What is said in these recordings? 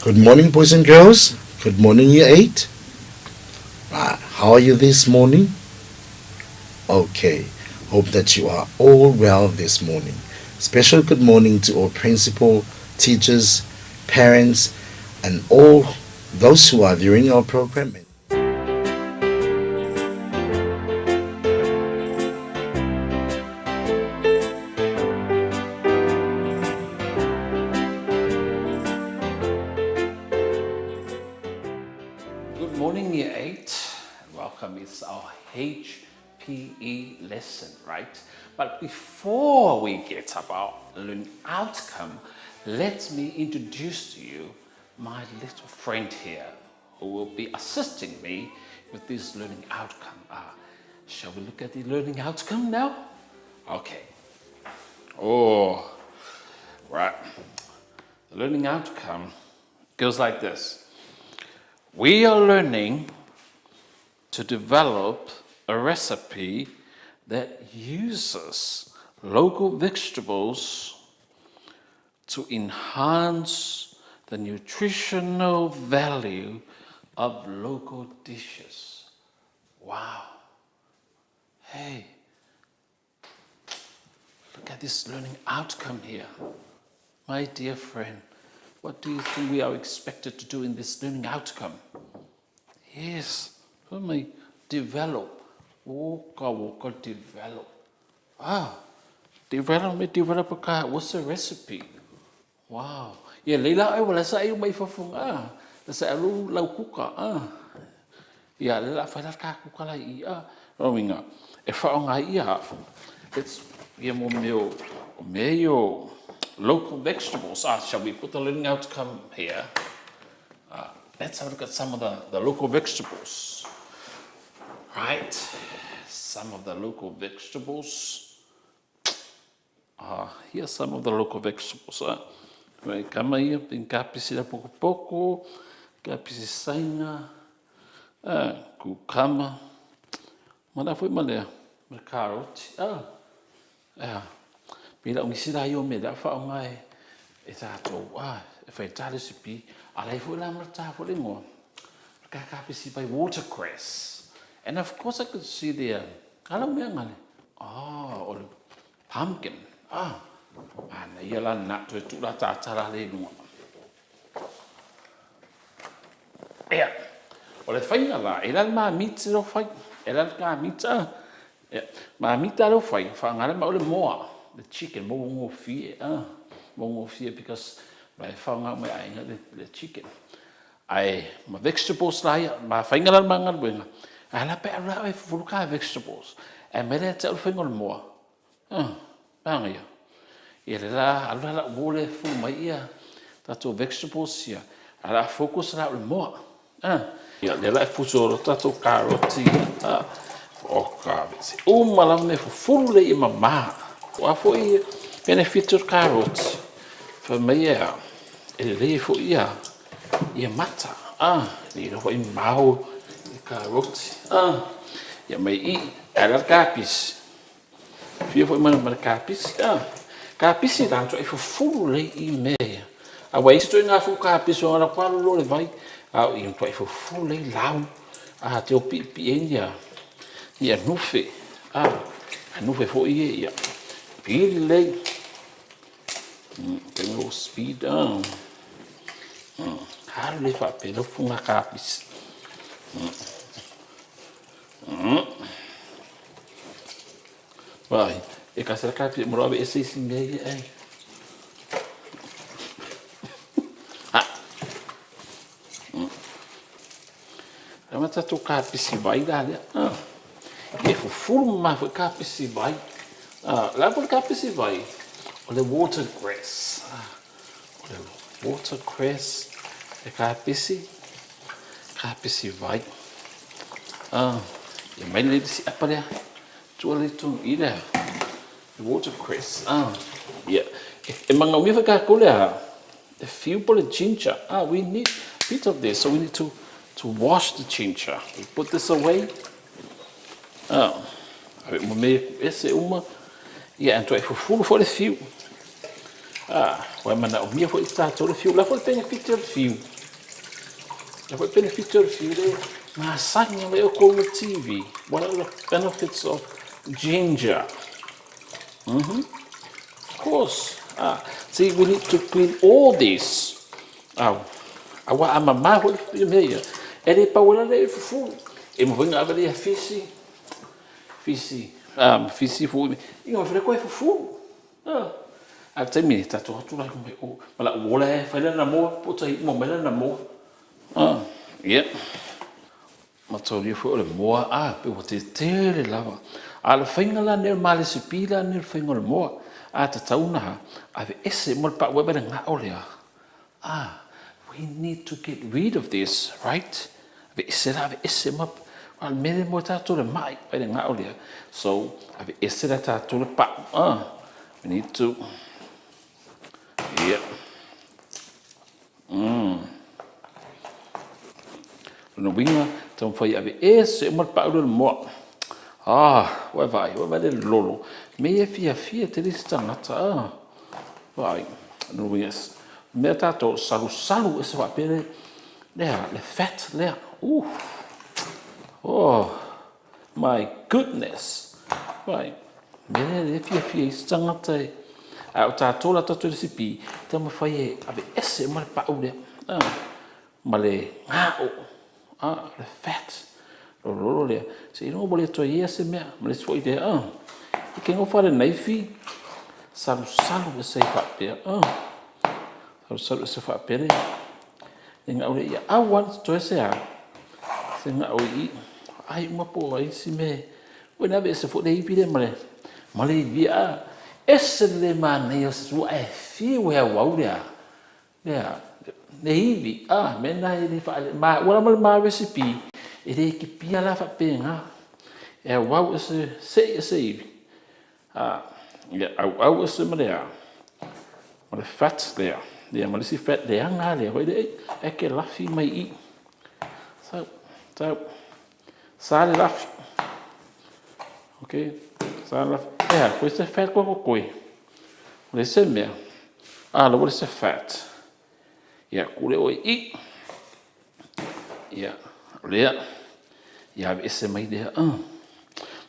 Good morning, boys and girls. Good morning, Year 8. Right, how are you this morning? Okay, hope that you are all well this morning. Special good morning to all principal, teachers, parents, and all those who are viewing our program. Good morning, Year 8. Welcome. It's our HPE lesson, right? But before we get about learning outcome, let me introduce to you my little friend here who will be assisting me with this learning outcome. Shall we look at the learning outcome now? Okay. Oh, right. The learning outcome goes like this. We are learning to develop a recipe that uses local vegetables to enhance the nutritional value of local dishes. Wow. Hey, look at this learning outcome here. My dear friend, what do you think we are expected to do in this learning outcome? Yes, we may develop. Develop. Develop a car. What's the recipe? Wow. Yeah, leila ay wala sa ayo may fafung sa alu lau kuka Yeah, leila fa ka kuka lai Rominga. E fa nga it's mo meo local vegetables. Shall we put the learning outcome here? Let's have a look at some of the local vegetables. Right, some of the local vegetables. Here's some of the local vegetables. Vai kama ia pin kapisi da poko poko, kapisi saina, kukama. Mana foi malea, carrot. Bila ngisira yo me da fa ngai e tato e fai ta recipe alai fu la marta fu lingo ka kapisi by watercress, and of course I could see there kala me ngale or pumpkin ana yala na to tu la ta tara le no o le fai la ela ma mitro fai ela ka mita ma mita lo fai fa ngale ma o le moa the chicken mo fie because I found out the chicken. My vegetables my finger on mangal wing. I la pe ra e fuluka vegetables. And me let tell finger more. Bang ya. Ela ala wole fu mai ia. Tato vegetables here. Ala focus na more. Ya le la fu so tato carrot ia. Cabbage. Malam ne fu full le mama. Wa foi benefit of carrots. For me, ele foi ia mata. Ni ro foi mau carrots. Ya mai era capis. Fio foi mana capis. Capis dan to for full le me. A wai sto nga fu capis ora qualo lo le vai. In to for full le lau. Te o pi enya. Ia nufe. Nufe foi ia. Pile. Tem o speed down. How do you fa pelo funga capis? Vai, e casar capis morava esse singai ai. Mas tá tu capis vai dar. E fuma foi capis vai. Lá por capis vai. Olha watercress. Olha watercress. É capisi vai. E mais ele se apare. Tu ali tu ira. Watercress. Yeah. E manga mi fa kakula. A few bullet ginger. We need a bit of this, so we need to wash the ginger. We put this away. Esse uma. Yeah, and to for full for a few. Wai mana o mia foi tātou le fiu. La foi benefit o fiu. La foi benefit o fiu le. Ngā sanga me o ko na TV. What are the benefits of ginger? Of course. See, we need to clean all this. Awa ama maho le fiu mea. Ere paula le fufu. E mo venga avale a fisi. Fisi fu. Inga fere koe fufu. A te mini tato hatu lai me o. Mala uola e whaile na moa. Pota hi mo mele na moa. Yeah. Matau lia fu o le moa. Pe o te tere lava. A le whainga la nere male si pila nere whainga le moa. Te tauna ha. A ve ese mo le pa webere ngā o lea. We need to get rid of this, right? Ve ese la ve ese mo. Al mere mo tato le mai. Webere ngā o lea. So, a ve ese la tato le pa. We need to... Yeah. No winga, tão foi ave esse mo pa o mo. Vai le lolo. Me fia te listangata. Vai. No winga. Me tato salu esse va pele. Le fat le. Oh. My goodness. Vai. Me fia stangata. O tato la tato le sipi. Tamo foi ave esse mo pa o le. Male ngao. Le fat. Lolo le. Se no bole to ese me. Male foi de. E quem o fare naifi. Salu esse fa pe. Salu esse fa pe. Nga o le ia awan to esse a. Se nga o I. Ai uma po ai si me. Wena be se fo de ipi de male. Male via. Esse le mane o su e fi we wa o le. Yeah. Neivi, mena ele fala, mas o amor mais recipe, ele que pia lá fa pena, uau esse uau esse maneira, mas fat there, mas esse fat there não é, vai que lá fi mai, sabe lá, ok, sabe lá, pois é fat com coi, esse é mesmo, logo esse fat. Ya kule oi I. Ya lea. Ya ese mai dea.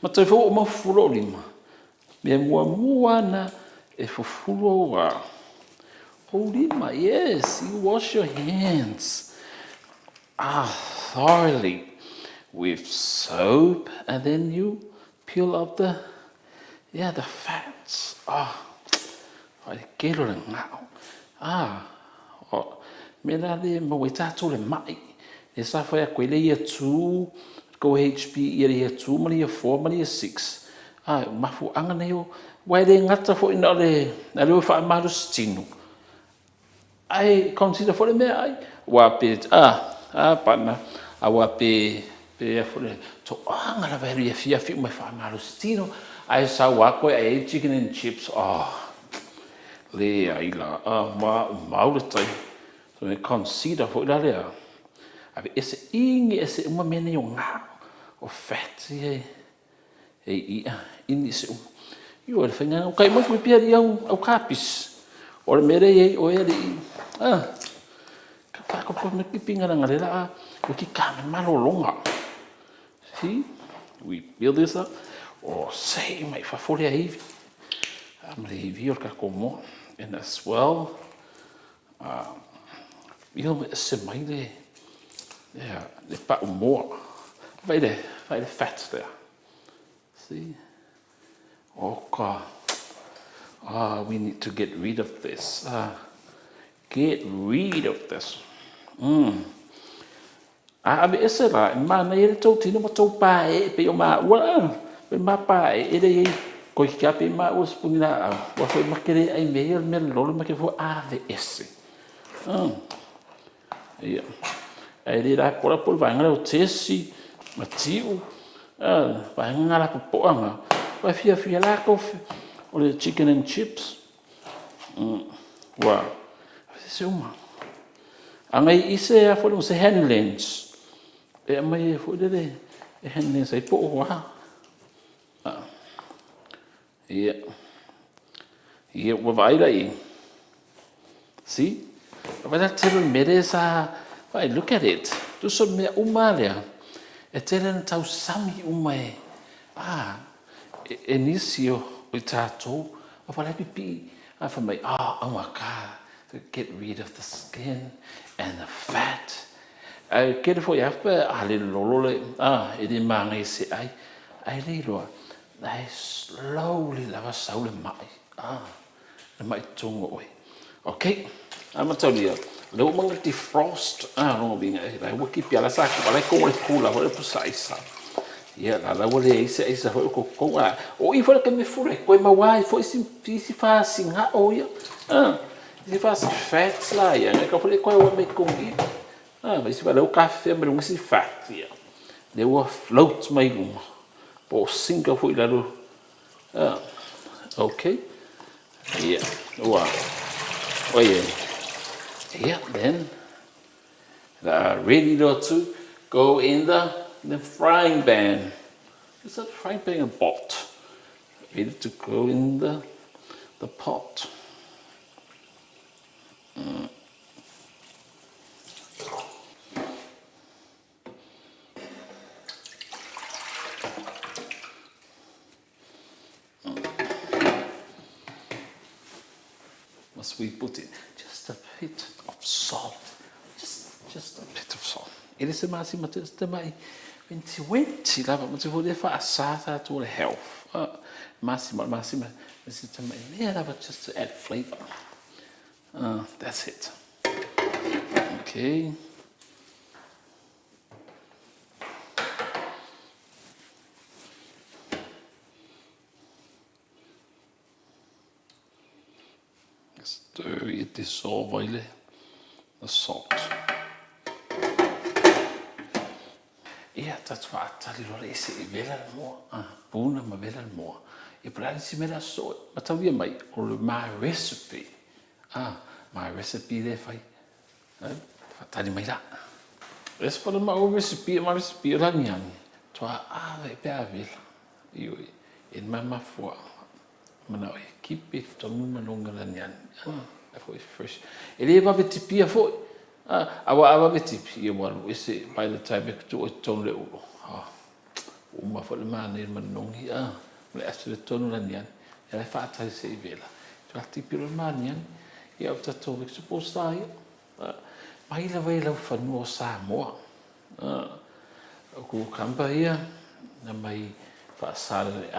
Ma tai fo ma fulo lima. Me mua na e fo fulo wa. Holy ma yes, you wash your hands. Thoroughly with soap and then you peel off the fats. I get it now. Me la le mo tato le mai. E sa foi a quelle ia 2 go HP ia 2 mali ia 4 mali ia 6. Ma fu anga neo wai le ngata fo ina le fa malu stino. Ai consider for le me ai wa pe pana wa pe fo le to anga la veri ia fia fi mai fa malu stino. Ai sa wa ko ai chicken and chips. Le ai la ma le tai. So me consider for la lea. Ave esse ingi esse uma mene o ngā o fat in esse io le whainga o kai mo fu pia ri au kapis. O le mere o e ri ka whako po me pipinga na ngarela o ki kame malolonga. See? We build this up. Sei mai whafore a hivi. Amre hivi o ka komo. And as well, io se mai le pa more. Vai le fat there. See? We need to get rid of this. Get rid of this. Ave ese la, ma na ele tau tino ma tau pa pe o ma ua. Pe ma pa ele ko ki ape ma o spunina. Wa foi ma kere ai me lolo ma ke fo ave ese. Yeah. Ele lá por vai ngala o tesi, matiu. Vai ngala po anga. Vai fia lá com o le chicken and chips. Wow. Isso uma. Angai ise a foi se hand lens. Mai foi de hand lens ai po wa. Yeah. Wa vai daí. See? When I tell Meresa, I look at it. Do some me umalia. E telen tau sami umae. Inicio utato. Of what I be. For my amaka. To get rid of the skin and the fat. I get for you have a little lolole. It in mangi say I little. I slowly lava soul in my my tongue away. Okay, I'm gonna tell you. Lo mga defrost, no being I will keep your sack, but I call it cool, I will precise. Yeah, I will say, or if I can be full, when my wife is easy fasting, oh, yeah. If I fat lie, and I can put it quite what make come in. But it's about a cafe, but we see fat here. They will float my room, or sink of it. Okay, yeah, wow. Oh, yeah. Yeah, then ready to go in the frying pan. Is that frying pan a pot? Ready to go in the pot. Must we put in just a bit of salt? Just a bit of salt. It is a massive material. The my 20 lava, but if we for a sata to health. Massima. This is the my just to add flavor. That's it. Okay. Stir it, dissolve the salt. Ja, dat var det lå læse I vælger mor. Bune med vælger mor. I blandt sig med der så. Hvad tager vi mig? Og my recipe. My recipe det for. Tager det mig der. Hvis for det my recipe der nian. Tror hvad bær vil. Jo en mamma for. Men og keep it to man nogle nian. Jeg får fresh. Det var ved til bier for. Awa betip ye wal we say by the time it to ton le uma for the man in man nong hi le asu ton la nian ya fa ta se vela to tipi lo man nian ya opta to we suppose ta mai la vela fa no Samoa ku kamba ia na mai fa sale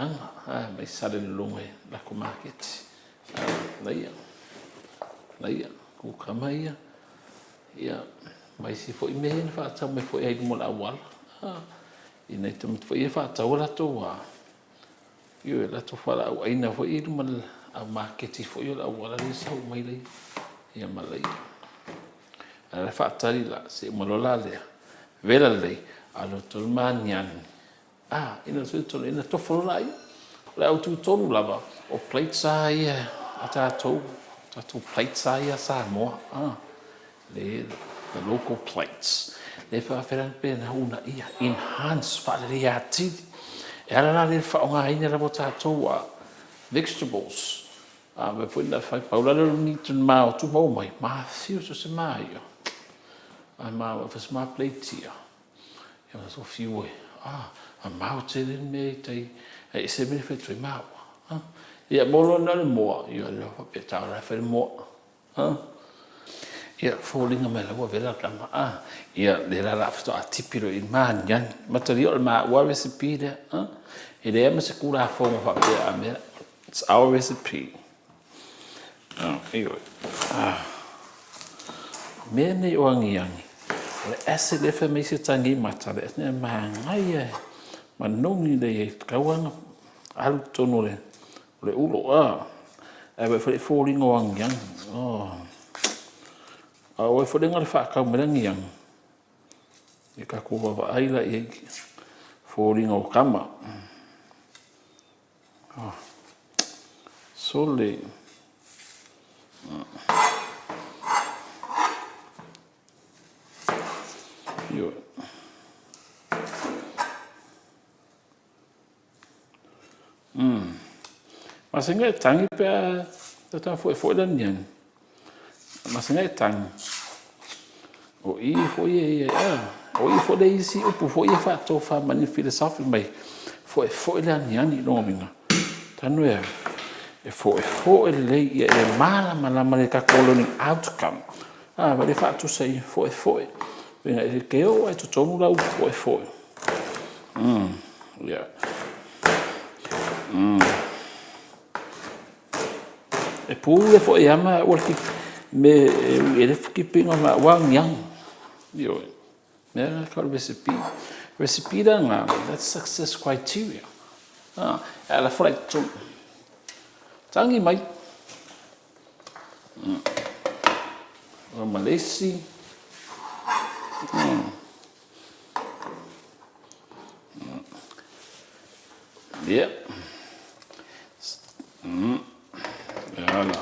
mai sale longe la ko market lai ku kamba ia ia mai si foi me fa ta me foi ai mo la wal ina te foi fa ta wala to wa yo la to fa la ai na foi i mal a market foi la wala ni sa mai le ia malai ala fa ta la se mo la le vela le alo to manian ina so to ina to fo la la o tu to lava o plate sai ata to plate sai Samoa the local plates. Le fa feran pe na una ia enhance fa le ati. Era la le fa nga ina la bota to vegetables. Me foi na fa paula le ni tu ma tu mo mai ma fiu so se mai. Ma fa sma plate ia. Ya so fiu a ma te me te e se me fe tu ma. Ia mo na le mo ia le fa pe ta la fa mo. Ia falling me la vela kama ia de la afto atipiro in man yan material ma wa recipe de ide em se kula forma fa pe it's our recipe io me ne wangiangi le acid le fa me se tangi mata le ne ma ngai ma nongi de kawan al tono le ulo e fa falling wangiang o foi dengar fa ka merangiang e ka ko va ai la e falling o kama sole yo mas enggak tangi pe ta foi dan nian Mas ngai tang. O I foi e o I foi dei si upu foi e fa to fa mani filosofi mai. Foi le ani no minga. Tanu e foi le e mala le ka koloni outcome. Ma le fa tu sei foi. Venga e ke o e to tonu la foi. Yeah. E pule foi ama o ki me ele ki pinga ma wang yang. Yo. Ne ka recipe. Recipe da nga that's success criteria. Ela foi tu. Tangi mai. O Malaysia. Yeah. Yala.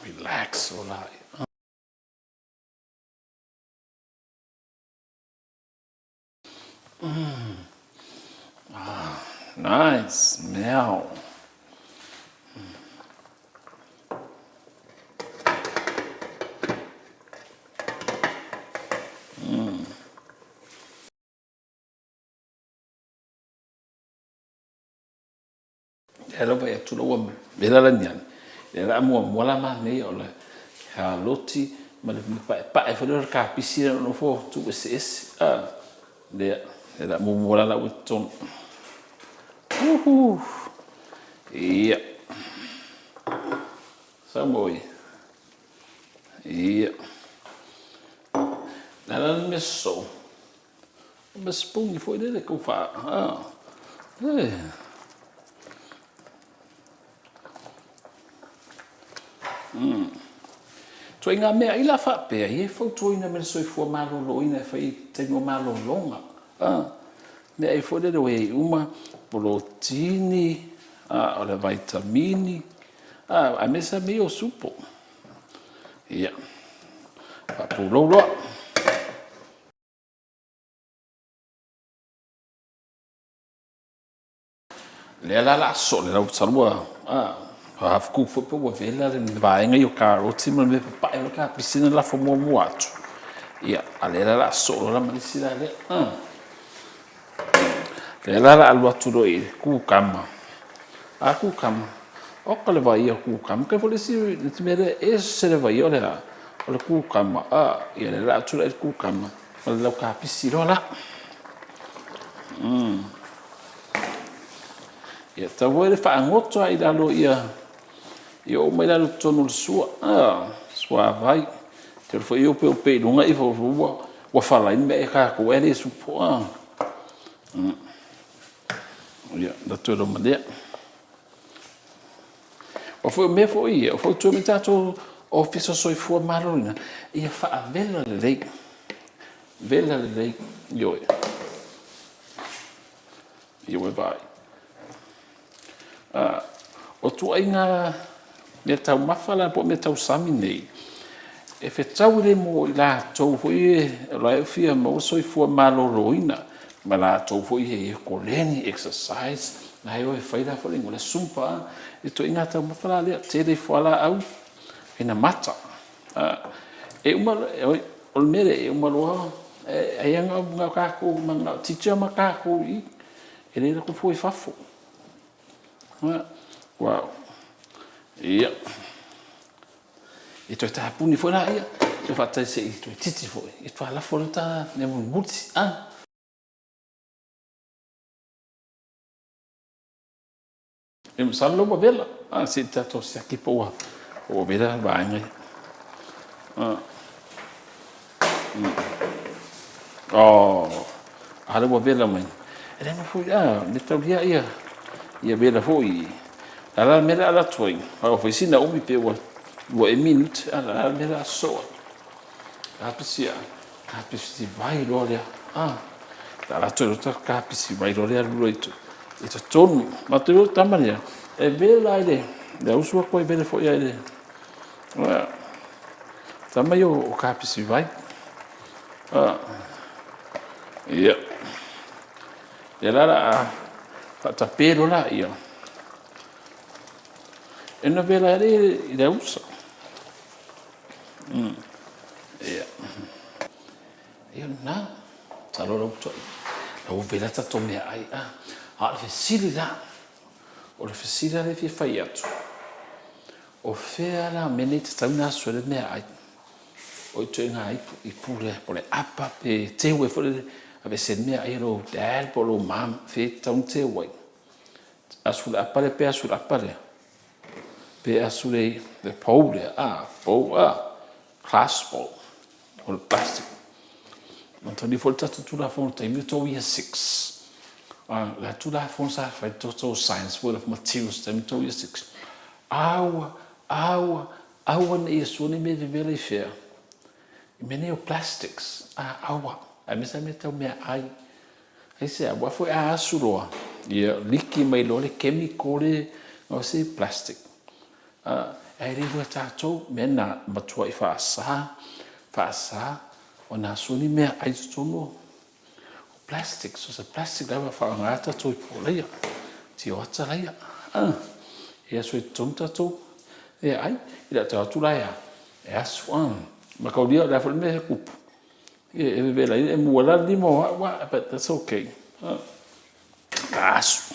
Relax, olai. Nice. Meow. Hello vai tu lo vela la nian. Era mo la ma nei ola. Ha loti ma le pa e fo ka piscina no fo tu es le era mo la witon. Iya. Samoa. Iya. Nada me so. Ma spugni foi dele che fa. Tu inga mea ila fa pe e fo tu ina me so fo malo lo ina fai tengo malo longa. Me ai fo de we uma proteini ora vitamini a mesa meio supo. Ia. Fa pulo lo. Le la so le la salua. Ha fu fu po vela le vai nga yo caro ti me pa e ka piscina la fo mo atu. Ia, ale la so la medicina le. Le la alua tu do e ku kama. Aku kama. O ka le vai ku kama ke fo le si ti mere e se le vai o le ku kama. Ia le la tu le ku kama. O le ka piscina la. Ia ta voi le fa ngoto ai da lo ia. Io mai la tonu sua. Sua vai. Te foi eu pe lunga e fo wa fala in me ka ko ele su po. Ia da todo mande. O foi me foi, o foi tu me tato office so fu marina. Ia fa vela le lei. Vela le lei. Io. Io vai. O tu ainga me tau mafala po me tau sami nei. E fe tau le mo la tau foi la fia mo so fu malo roina. Ma la tau foi e ko leni exercise. Na yo e fai la fo le ngole sumpa. E tu inga tau mafala le te le fala au. E na mata. E uma o mere e uma lo e anga nga ka ko manga teacher ma ka ko i. E le ko foi fafo. Wow. Ia. E tu ta puni foi lá ia. Tu fa ta se tu titi foi. E tu ala foi ta ne mo muti. E mo sallo mo bella. Se ta to se aqui po o bella vai ngai. Ala mo bella mãe. Ele não foi me tau ia. Ia bella foi. Ala mera ala toi. A oficina umi pe wa e minute ala mera so. Kapisia. Kapisi vai lolia. Ala toi ta kapisi vai lolia luito. Ito tonu. Ma tu tamania. E bella ile. Da usu ko e bella foi ile. Tamayo o kapisi vai. Ia. Ia la ta pelo la ia. E na vela ele usa. Ia. Ia na. Talo lo to. Lo vela ta to mea ai a. A le sili la. O le sili le fi fai atu. O fea la mene te tau na suele mea ai. O to nga I pure po le apa pe te we fo le ave sen mea ai lo dad po lo mam fe tau te we. Asul apa le pe asul apa le. Pe asul le pou le class ball. O le plastic. Ma toni fo tatu tu la fo te mi to year 6. La tu la fo sa fa to science world of materials te mi to year 6. Aua ne yesu ni me vele fair. Many of plastics. Aua. A mesa me tau mea ai. Ai se awa foi a asuroa. Ia liki mai lo le chemical le o se plastic. Ai rewa tātou mena matua I whaasa o nā suni mea ai tutono. Plastic, so se plastic lawa whaangata tō I pōleia. Ti o ata leia. Ia sui tonta tō. E ai, ila tātou leia. E asu Ma kaulia la fo me kupu. E vela e muala ni mo but that's okay. Asu.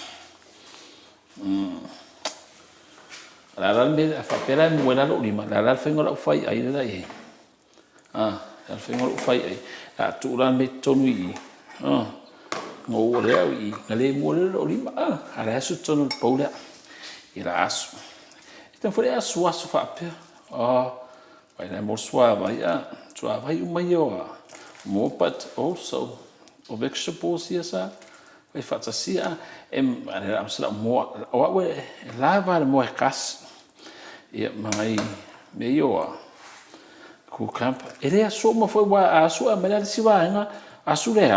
La me fa pera muala lo lima. La fengo la fai ai la e. La fengo lo fai ai. La tu la me tonu I. Ngo le I. Le muala lo lima. Ala asu tonu paula. Ila asu. Então foi asu fa pera. Vai na mo suava mai o mo but also o vegetables here sa vai fantasia ale am sala mo o we lava mo kas e mai meio ku camp ele aso mo foi wa aso a melhor se vai nga aso le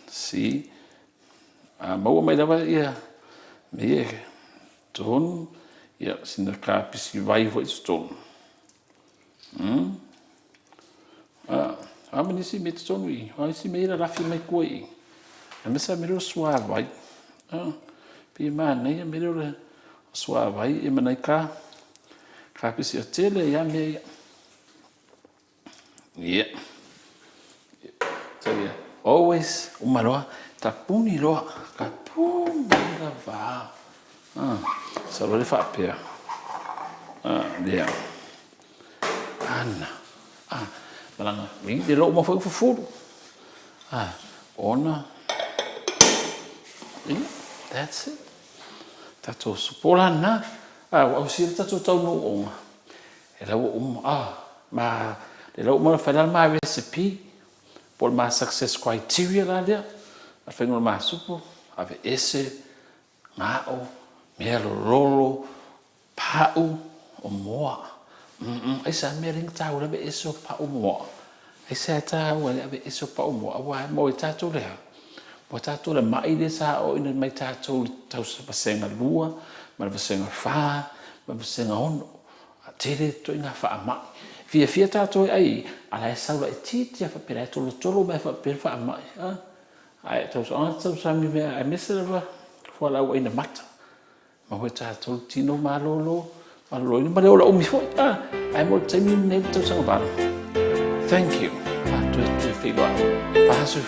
si a mo mai dava ia me ton Ia, sina ka pisi vai foi stone. Mani si met stone I. Ai si meira rafi mai koi. A mesa mero sua vai. Pi man nei mero sua vai e manai ka pisi a tele ia me. Ia. Sabia. Always umaloa tapuni loa kapuni la va. Salo le fa pea. Dia. Ana. Malanga. Ring de lo mo foi fu. Ona. That's it. Tato supola na. O si tato tau no on. Era ma de lo mo fa ma recipe por ma success criteria la dia. A fengo ma supo ave esse ngao mea rolo pau o moa. Ai sa mea ring tau la be eso pau moa. Ai sa tau la be eso pau moa. Wa mo I tātou lea. Mo tātou le mai le sa o ina mai tātou tau sa pasenga lua, ma le pasenga wha, ma le pasenga ono. A tere to inga wha mai. Fia tātou ai, ala e saula e titi a whapera e tolo me whapera wha mai. Ai tau sa mi mea ai mesa lewa, fua lau ina mata. Ma hoe tātou tino malolo ni ma leo la umi foi. Ai mo taimi nei tau sanga vana. Thank you. Tu whigo. Pasu.